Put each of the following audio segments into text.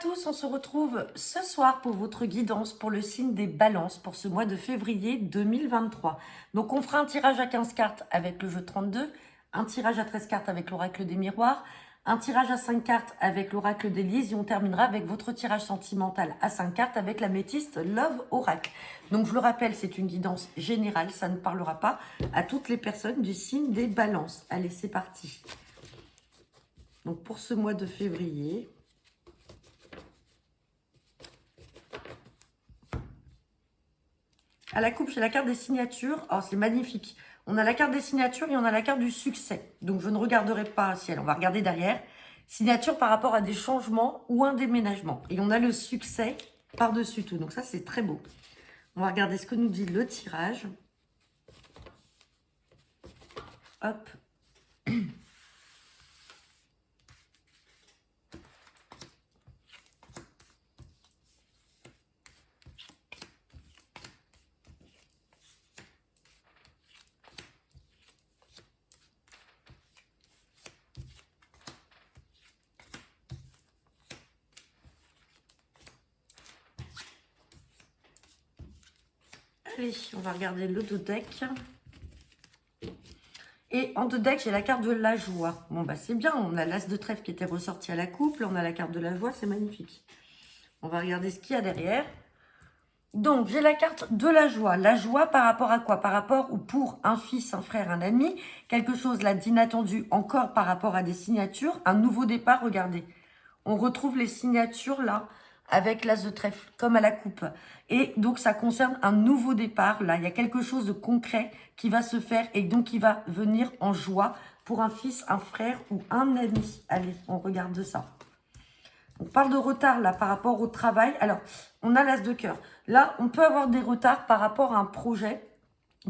tous, on se retrouve ce soir pour votre guidance pour le signe des balances pour ce mois de février 2023. Donc on fera un tirage à 15 cartes avec le jeu 32, un tirage à 13 cartes avec l'oracle des miroirs, un tirage à 5 cartes avec l'oracle d'Élise et on terminera avec votre tirage sentimental à 5 cartes avec la métiste Love Oracle. Donc je le rappelle, c'est une guidance générale, ça ne parlera pas à toutes les personnes du signe des balances. Allez, c'est parti. Donc pour ce mois de février... À la coupe, j'ai la carte des signatures. Oh, c'est magnifique. On a la carte des signatures et on a la carte du succès. Donc, je ne regarderai pas ciel. On va regarder derrière. Signature par rapport à des changements ou un déménagement. Et on a le succès par-dessus tout. Donc, ça, c'est très beau. On va regarder ce que nous dit le tirage. Hop. Allez, on va regarder le dos deck. Et en deux decks, j'ai la carte de la joie. Bon, bah c'est bien. On a l'as de trèfle qui était ressorti à la coupe. Là, on a la carte de la joie. C'est magnifique. On va regarder ce qu'il y a derrière. Donc, j'ai la carte de la joie. La joie par rapport à quoi? Par rapport ou pour un fils, un frère, un ami. Quelque chose là d'inattendu encore par rapport à des signatures. Un nouveau départ, regardez. On retrouve les signatures là avec l'as de trèfle, comme à la coupe. Et donc, ça concerne un nouveau départ. Là, il y a quelque chose de concret qui va se faire et donc qui va venir en joie pour un fils, un frère ou un ami. Allez, on regarde ça. On parle de retard là par rapport au travail. Alors, on a l'as de cœur. Là, on peut avoir des retards par rapport à un projet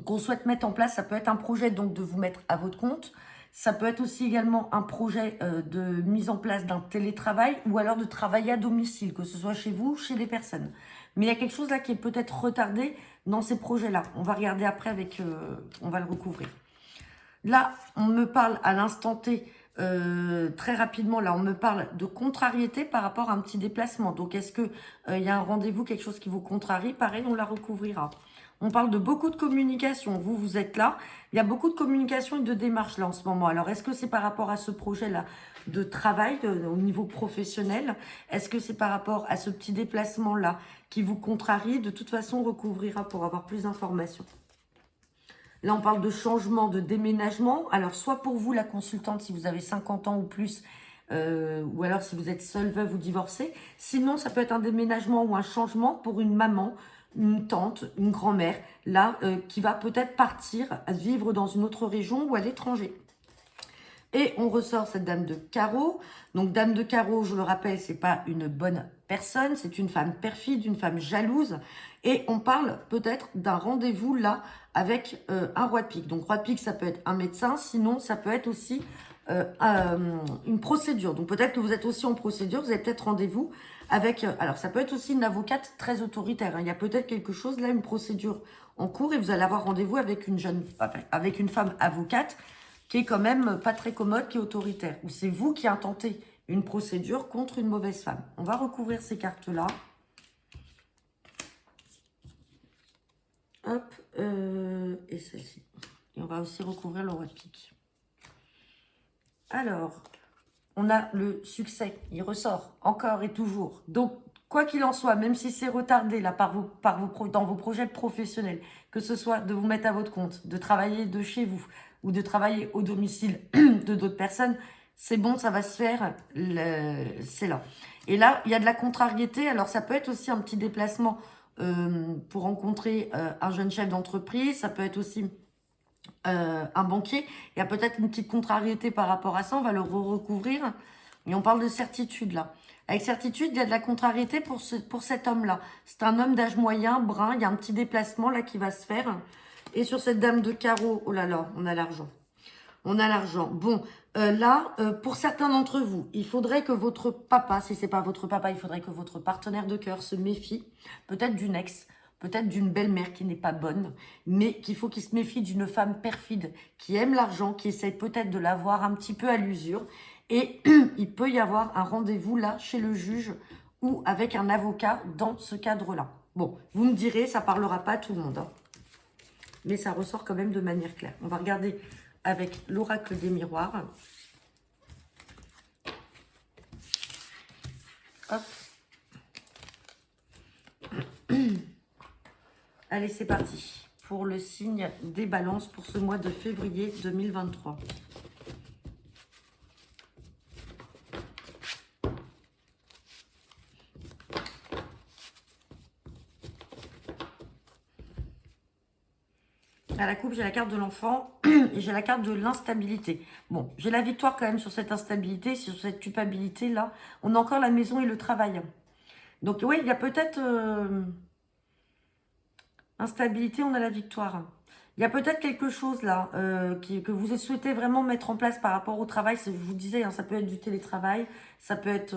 qu'on souhaite mettre en place. Ça peut être un projet donc de vous mettre à votre compte. Ça peut être aussi également un projet de mise en place d'un télétravail ou alors de travailler à domicile, que ce soit chez vous ou chez les personnes. Mais il y a quelque chose là qui est peut-être retardé dans ces projets-là. On va regarder après avec... on va le recouvrir. Là, on me parle à l'instant T, très rapidement, là, on me parle de contrariété par rapport à un petit déplacement. Donc, est-ce qu'il y a un rendez-vous, quelque chose qui vous contrarie? Pareil, on la recouvrira. On parle de beaucoup de communication. Vous, vous êtes là. Il y a beaucoup de communication et de démarches là en ce moment. Alors, est-ce que c'est par rapport à ce projet-là de travail au niveau professionnel? Est-ce que c'est par rapport à ce petit déplacement-là qui vous contrarie? De toute façon, on recouvrira pour avoir plus d'informations. Là, on parle de changement, de déménagement. Alors, soit pour vous, la consultante, si vous avez 50 ans ou plus, ou alors si vous êtes seule, veuve ou divorcée. Sinon, ça peut être un déménagement ou un changement pour une maman, une tante, une grand-mère, là, qui va peut-être partir vivre dans une autre région ou à l'étranger. Et on ressort cette dame de carreau. Donc, dame de carreau, je le rappelle, c'est pas une bonne personne. C'est une femme perfide, une femme jalouse. Et on parle peut-être d'un rendez-vous là avec un roi de pique. Donc, roi de pique, ça peut être un médecin. Sinon, ça peut être aussi une procédure. Donc, peut-être que vous êtes aussi en procédure. Vous avez peut-être rendez-vous avec... alors, ça peut être aussi une avocate très autoritaire. Hein. Il y a peut-être quelque chose là, une procédure en cours. Et vous allez avoir rendez-vous avec avec une femme avocate qui est quand même pas très commode, qui est autoritaire. Ou c'est vous qui intentez une procédure contre une mauvaise femme. On va recouvrir ces cartes-là. Hop, et celle-ci. Et on va aussi recouvrir le roi de pique. Alors, on a le succès. Il ressort encore et toujours. Donc, quoi qu'il en soit, même si c'est retardé là dans vos projets professionnels, que ce soit de vous mettre à votre compte, de travailler de chez vous, ou de travailler au domicile de d'autres personnes, c'est bon, ça va se faire, c'est là. Et là, il y a de la contrariété, alors ça peut être aussi un petit déplacement pour rencontrer un jeune chef d'entreprise, ça peut être aussi un banquier, il y a peut-être une petite contrariété par rapport à ça, on va le recouvrir, et on parle de certitude là. Avec certitude, il y a de la contrariété pour cet homme-là. C'est un homme d'âge moyen, brun, il y a un petit déplacement là qui va se faire. Et sur cette dame de carreau, oh là là, on a l'argent. On a l'argent. Bon, là, pour certains d'entre vous, il faudrait que votre papa, si c'est pas votre papa, il faudrait que votre partenaire de cœur se méfie, peut-être d'une ex, peut-être d'une belle-mère qui n'est pas bonne, mais qu'il faut qu'il se méfie d'une femme perfide, qui aime l'argent, qui essaye peut-être de l'avoir un petit peu à l'usure. Et il peut y avoir un rendez-vous là, chez le juge, ou avec un avocat dans ce cadre-là. Bon, vous me direz, ça ne parlera pas à tout le monde, hein, mais ça ressort quand même de manière claire. On va regarder avec l'oracle des miroirs. Hop. Allez, c'est parti pour le signe des balances pour ce mois de février 2023. À la coupe, j'ai la carte de l'enfant et j'ai la carte de l'instabilité. Bon, j'ai la victoire quand même sur cette instabilité, sur cette culpabilité-là. On a encore la maison et le travail. Donc oui, il y a peut-être... instabilité, on a la victoire. Il y a peut-être quelque chose là que vous souhaitez vraiment mettre en place par rapport au travail. Je vous disais, hein, ça peut être du télétravail, ça peut être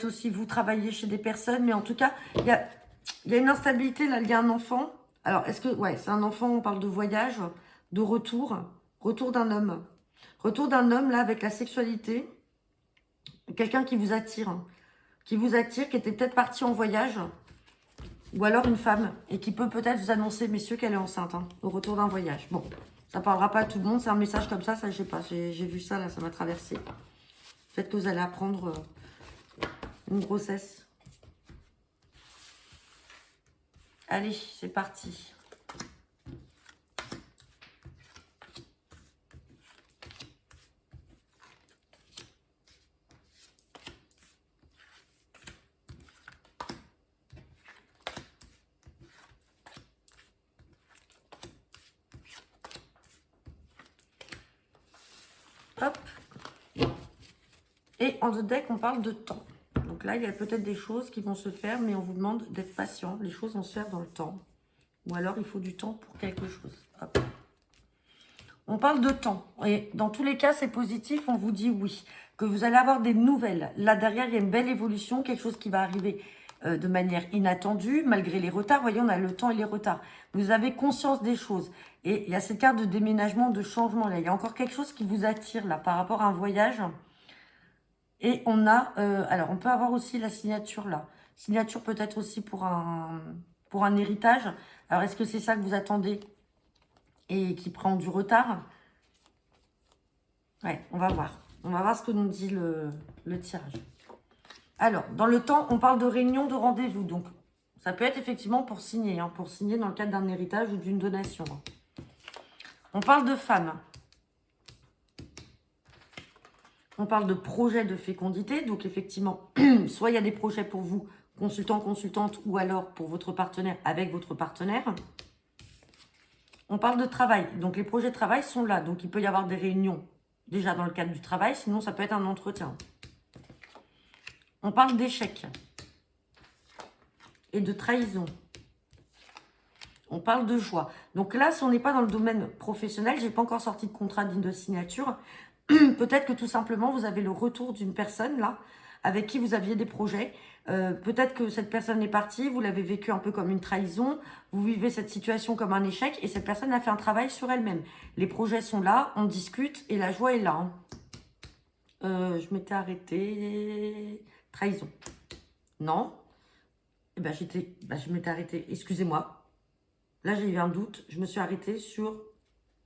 aussi vous travailler chez des personnes, mais en tout cas, il y a une instabilité là, il y a un enfant. Alors, est-ce que, ouais, c'est un enfant, on parle de voyage, de retour d'un homme. Retour d'un homme là avec la sexualité, quelqu'un qui vous attire, hein, qui était peut-être parti en voyage. Ou alors une femme, et qui peut peut-être vous annoncer, messieurs, qu'elle est enceinte, hein, au retour d'un voyage. Bon, ça parlera pas à tout le monde, c'est un message comme ça, je sais pas, j'ai vu ça, là, ça m'a traversé. Peut-être que vous allez apprendre une grossesse. Allez, c'est parti. Hop. Et en deux deck, on parle de temps. Donc là, il y a peut-être des choses qui vont se faire, mais on vous demande d'être patient. Les choses vont se faire dans le temps. Ou alors, il faut du temps pour quelque chose. Hop. On parle de temps. Et dans tous les cas, c'est positif. On vous dit oui. Que vous allez avoir des nouvelles. Là, derrière, il y a une belle évolution. Quelque chose qui va arriver de manière inattendue, malgré les retards. Vous voyez, on a le temps et les retards. Vous avez conscience des choses. Et il y a cette carte de déménagement, de changement. Là, il y a encore quelque chose qui vous attire là par rapport à un voyage. Et on a, alors on peut avoir aussi la signature là. Signature peut-être aussi pour un héritage. Alors est-ce que c'est ça que vous attendez et qui prend du retard? Ouais, on va voir. On va voir ce que nous dit le tirage. Alors, dans le temps, on parle de réunion, de rendez-vous. Donc, ça peut être effectivement pour signer dans le cadre d'un héritage ou d'une donation. On parle de femmes. On parle de projet de fécondité, donc effectivement, soit il y a des projets pour vous, consultant, consultante, ou alors pour votre partenaire, avec votre partenaire. On parle de travail, donc les projets de travail sont là, donc il peut y avoir des réunions déjà dans le cadre du travail, sinon ça peut être un entretien. On parle d'échec et de trahison. On parle de joie. Donc là, si on n'est pas dans le domaine professionnel, j'ai pas encore sorti de contrat digne de signature, peut-être que tout simplement, vous avez le retour d'une personne, là, avec qui vous aviez des projets. Peut-être que cette personne est partie, vous l'avez vécu un peu comme une trahison, vous vivez cette situation comme un échec, et cette personne a fait un travail sur elle-même. Les projets sont là, on discute, et la joie est là. Hein. Je m'étais arrêtée... Trahison. Non. Eh ben, je m'étais arrêtée, excusez-moi. Là, j'ai eu un doute, je me suis arrêtée sur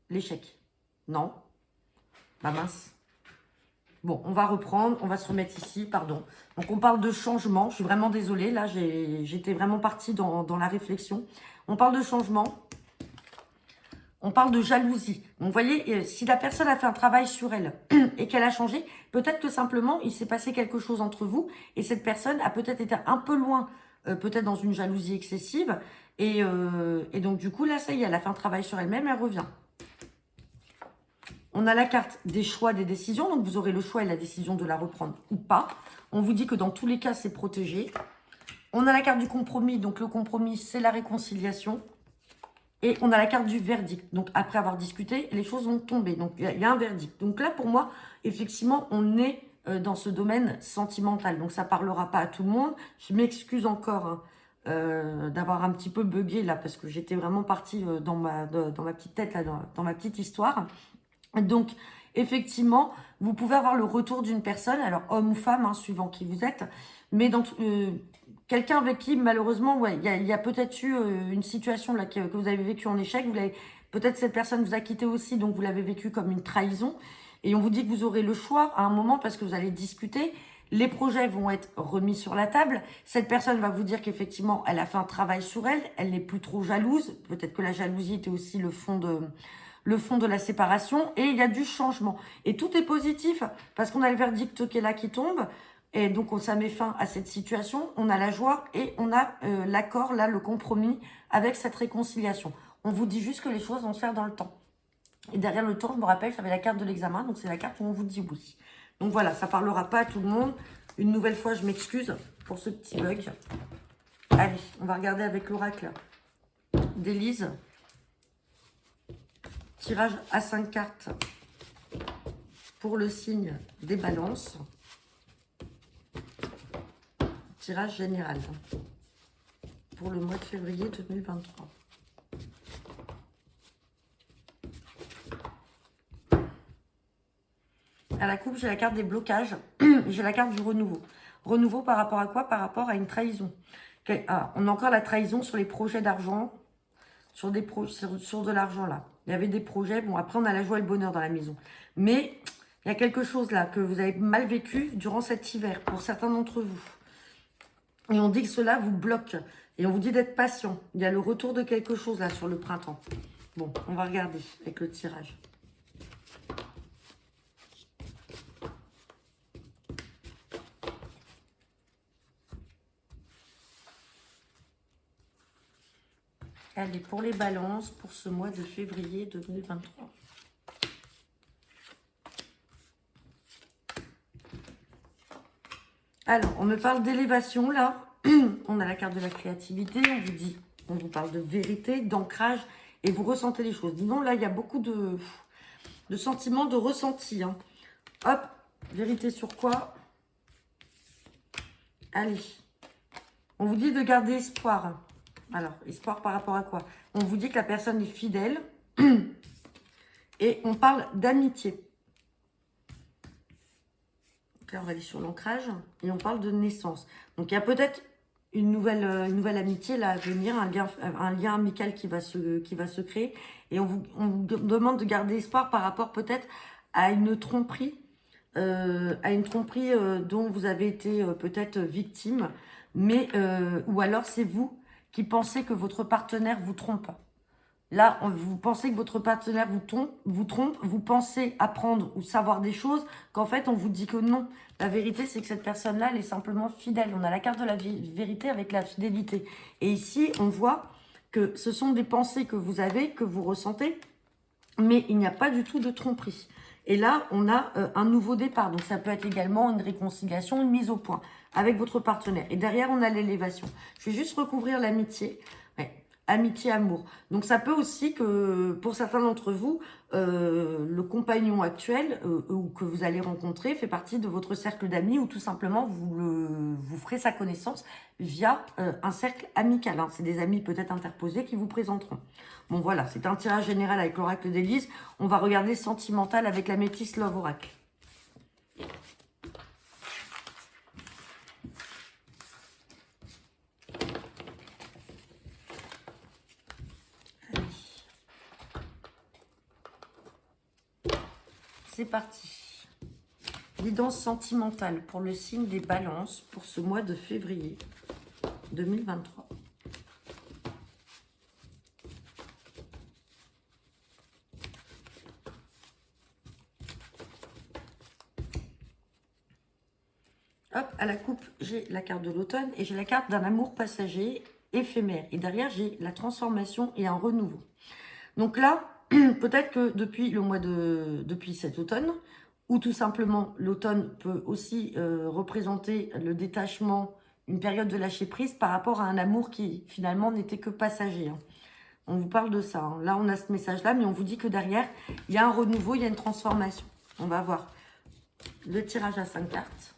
l'échec. Non. Bah mince. Bon, on va reprendre, on va se remettre ici, pardon. Donc, on parle de changement. Je suis vraiment désolée. Là, j'étais vraiment partie dans la réflexion. On parle de changement. On parle de jalousie. Donc, vous voyez, si la personne a fait un travail sur elle et qu'elle a changé, peut-être que simplement, il s'est passé quelque chose entre vous et cette personne a peut-être été un peu loin, peut-être dans une jalousie excessive. Et donc, du coup, là, ça y est, elle a fait un travail sur elle-même, elle revient. On a la carte des choix, des décisions. Donc, vous aurez le choix et la décision de la reprendre ou pas. On vous dit que dans tous les cas, c'est protégé. On a la carte du compromis. Donc, le compromis, c'est la réconciliation. Et on a la carte du verdict. Donc, après avoir discuté, les choses vont tomber. Donc, il y a un verdict. Donc là, pour moi, effectivement, on est dans ce domaine sentimental. Donc, ça ne parlera pas à tout le monde. Je m'excuse encore d'avoir un petit peu bugué là, parce que j'étais vraiment partie dans ma petite tête, là, dans ma petite histoire. Donc, effectivement, vous pouvez avoir le retour d'une personne, alors homme ou femme, hein, suivant qui vous êtes, mais dans quelqu'un avec qui, malheureusement, ouais, il y a peut-être eu une situation là que vous avez vécue en échec. Peut-être cette personne vous a quitté aussi, donc vous l'avez vécu comme une trahison. Et on vous dit que vous aurez le choix à un moment parce que vous allez discuter. Les projets vont être remis sur la table. Cette personne va vous dire qu'effectivement, elle a fait un travail sur elle. Elle n'est plus trop jalouse. Peut-être que la jalousie était aussi le fond de la séparation. Et il y a du changement. Et tout est positif parce qu'on a le verdict qui est là qui tombe. Et donc, ça met fin à cette situation. On a la joie et on a l'accord, là, le compromis avec cette réconciliation. On vous dit juste que les choses vont se faire dans le temps. Et derrière le temps, je me rappelle, j'avais la carte de l'examen. Donc, c'est la carte où on vous dit oui. Donc, voilà, ça parlera pas à tout le monde. Une nouvelle fois, je m'excuse pour ce petit bug. Allez, on va regarder avec l'oracle d'Élise. Tirage à 5 cartes pour le signe des balances. Tirage général pour le mois de février 2023. À la coupe, j'ai la carte des blocages. J'ai la carte du renouveau. Renouveau par rapport à quoi? Par rapport à une trahison. On a encore la trahison sur les projets d'argent. Sur de l'argent là. Il y avait des projets. Bon, après, on a la joie et le bonheur dans la maison. Mais il y a quelque chose là que vous avez mal vécu durant cet hiver pour certains d'entre vous. Et on dit que cela vous bloque. Et on vous dit d'être patient. Il y a le retour de quelque chose là sur le printemps. Bon, on va regarder avec le tirage. Allez, pour les balances, pour ce mois de février 2023. Alors, on me parle d'élévation, là. On a la carte de la créativité, on vous parle de vérité, d'ancrage, et vous ressentez les choses. Disons, là, il y a beaucoup de sentiments, de ressenti. Hein. Hop, vérité sur quoi? Allez. On vous dit de garder espoir. Alors, espoir par rapport à quoi? On vous dit que la personne est fidèle. Et on parle d'amitié. Donc là, on va aller sur l'ancrage. Et on parle de naissance. Donc, il y a peut-être une nouvelle amitié là à venir. Un lien amical qui va se créer. Et on vous demande de garder espoir par rapport peut-être à une tromperie. Dont vous avez été peut-être victime. Ou alors, c'est vous qui pensez que votre partenaire vous trompe. Là, vous pensez que votre partenaire vous trompe, vous pensez apprendre ou savoir des choses, qu'en fait, on vous dit que non. La vérité, c'est que cette personne-là, elle est simplement fidèle. On a la carte de la vérité avec la fidélité. Et ici, on voit que ce sont des pensées que vous avez, que vous ressentez, mais il n'y a pas du tout de tromperie. Et là, on a un nouveau départ. Donc, ça peut être également une réconciliation, une mise au point avec votre partenaire. Et derrière, on a l'élévation. Je vais juste recouvrir l'amitié. Ouais. Amitié, amour. Donc, ça peut aussi que, pour certains d'entre vous, le compagnon actuel ou que vous allez rencontrer fait partie de votre cercle d'amis ou tout simplement, vous ferez sa connaissance via un cercle amical. Hein. C'est des amis peut-être interposés qui vous présenteront. Bon, voilà, c'est un tirage général avec l'oracle d'Élise. On va regarder sentimental avec la métisse Love Oracle. C'est parti. Guidance sentimentale pour le signe des balances pour ce mois de février 2023. Hop, à la coupe, j'ai la carte de l'automne et j'ai la carte d'un amour passager éphémère. Et derrière, j'ai la transformation et un renouveau. Donc là, peut-être que depuis cet automne, ou tout simplement l'automne peut aussi représenter le détachement, une période de lâcher prise par rapport à un amour qui finalement n'était que passager. Hein. On vous parle de ça. Hein. Là, on a ce message-là, mais on vous dit que derrière, il y a un renouveau, il y a une transformation. On va voir le tirage à 5 cartes.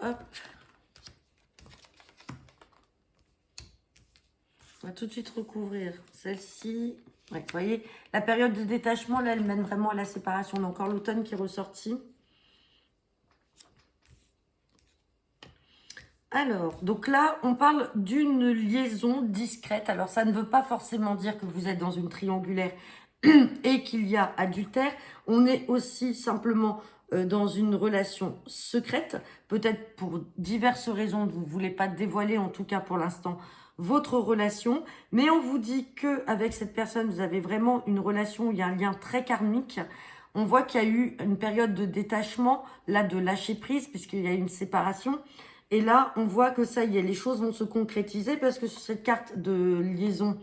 Hop. On va tout de suite recouvrir celle-ci. Ouais, vous voyez, la période de détachement, là, elle mène vraiment à la séparation. On a encore l'automne qui est ressorti. Alors, donc là, on parle d'une liaison discrète. Alors, ça ne veut pas forcément dire que vous êtes dans une triangulaire et qu'il y a adultère. On est aussi simplement dans une relation secrète, peut-être pour diverses raisons, vous ne voulez pas dévoiler, en tout cas pour l'instant, votre relation. Mais on vous dit qu'avec cette personne, vous avez vraiment une relation où il y a un lien très karmique. On voit qu'il y a eu une période de détachement, là, de lâcher prise, puisqu'il y a eu une séparation. Et là, on voit que ça y est, les choses vont se concrétiser parce que sur cette carte de liaison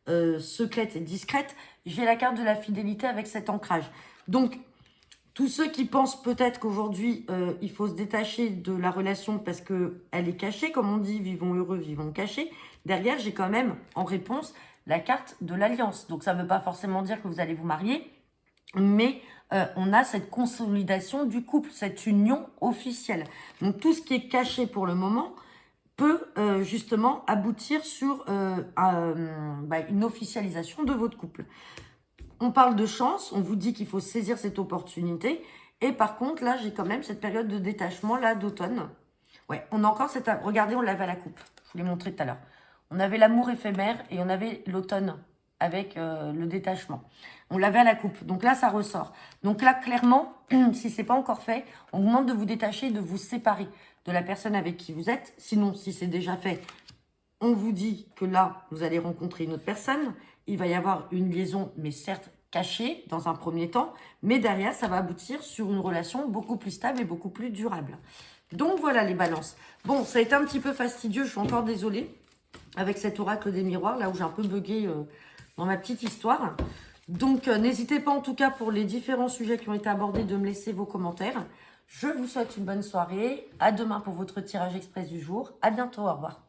secrète et discrète, j'ai la carte de la fidélité avec cet ancrage. Donc, tous ceux qui pensent peut-être qu'aujourd'hui, il faut se détacher de la relation parce qu'elle est cachée, comme on dit, vivons heureux, vivons cachés. Derrière, j'ai quand même, en réponse, la carte de l'alliance. Donc, ça ne veut pas forcément dire que vous allez vous marier, mais on a cette consolidation du couple, cette union officielle. Donc, tout ce qui est caché pour le moment peut justement aboutir sur une officialisation de votre couple. On parle de chance, on vous dit qu'il faut saisir cette opportunité. Et par contre, là, j'ai quand même cette période de détachement, là, d'automne. Ouais, on a encore cette... Regardez, on l'avait à la coupe. Je vous l'ai montré tout à l'heure. On avait l'amour éphémère et on avait l'automne avec le détachement. On l'avait à la coupe. Donc là, ça ressort. Donc là, clairement, si ce n'est pas encore fait, on vous demande de vous détacher, de vous séparer de la personne avec qui vous êtes. Sinon, si c'est déjà fait, on vous dit que là, vous allez rencontrer une autre personne. Il va y avoir une liaison, mais certes cachée dans un premier temps. Mais derrière, ça va aboutir sur une relation beaucoup plus stable et beaucoup plus durable. Donc voilà les balances. Bon, ça a été un petit peu fastidieux, je suis encore désolée. Avec cet oracle des miroirs, là où j'ai un peu bugué dans ma petite histoire. Donc, n'hésitez pas en tout cas pour les différents sujets qui ont été abordés de me laisser vos commentaires. Je vous souhaite une bonne soirée. À demain pour votre tirage express du jour. À bientôt, au revoir.